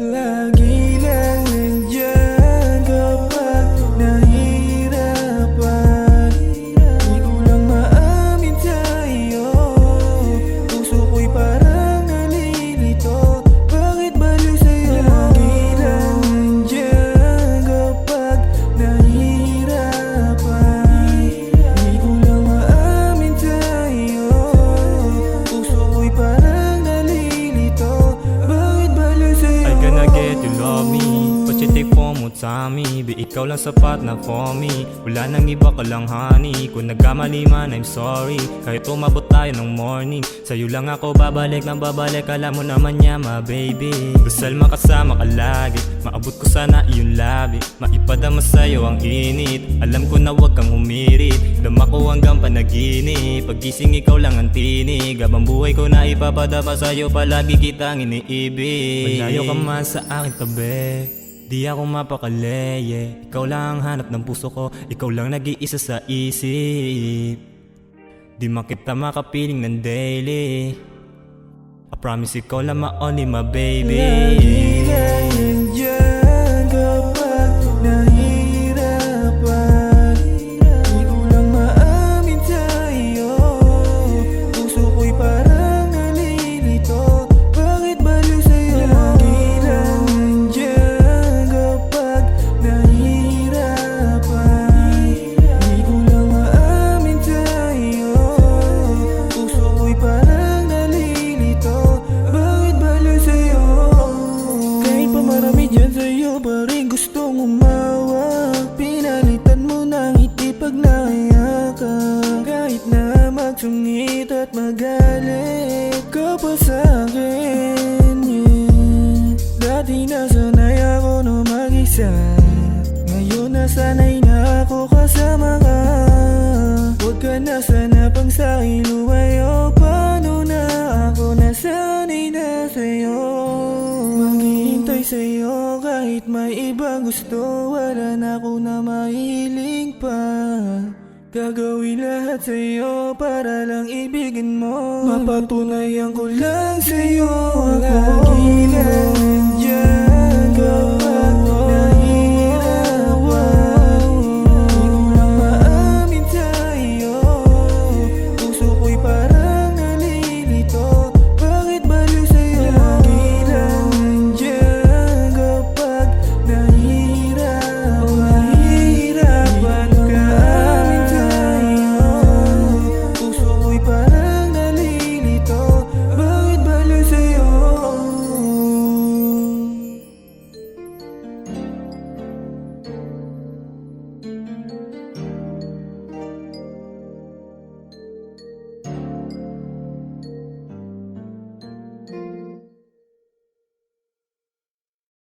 Lagi lang nandyan kapag nahihirapan. Di ko lang maamin sa'yo, puso ko'y parang nalilito. Bakit baliw sa'yo? Lagi lang nandyan kapag nahihirapan. Di ko lang maamin sa'yo, puso ko'y parang nalilito. Bakit baliw sa'yo? I gonna get you love me, but you take for mo Tommy. Be ikaw lang sapat na for me, wala nang iba ka lang honey. Kung nagkamali man I'm sorry, kahit umabot tayo ng morning, sa'yo lang ako babalik ng babalik. Alam mo naman niya ma baby, dasal makasama ka lagi. Maabot ko sana iyong labi, maipadama sa'yo ang init. Alam ko na wag kang humirit, dama ko hanggang panaginip. Pagising ikaw lang ang tinig, habang buhay ko na ipapadama sa'yo. Palagi kitang iniibig, malayo ka man sa aking tabi, di ako mapakali. Ikaw lang ang hanap ng puso ko, ikaw lang nag-iisa sa isip. Di makita makapiling ng daily, I promise ikaw lang ma only my baby. Lagi lang nandyan kapag nahihirapan. Di ko lang maamin sa'yo, puso ko'y parang nalilito. Bakit baliw sa'yo? Lagi lang nandyan kapag nahihirapan. Di ko lang maamin sa'yo, puso ko'y parang nalilito. Bakit baliw sa'yo? Kahit pa marami dyan sa'yo pa rin gustong umawak. Pinalitan mo ng ngiti pag naiyakan. Kahit na magsungit at magalit ka pa sa'kin, yeah. Dati nasanay ako na mag-isa, ngayon nasanay na ako kasama ka. Huwag ka na sana pang sa'kin lumayo. Paano na ako nasanay na sa'yo? Maghihintay sa'yo kahit may ibang gusto. Wala na ako na mahiling pa. Gagawin lahat sa'yo para lang ibigin mo. Mapatunayan ko lang sa'yo ako.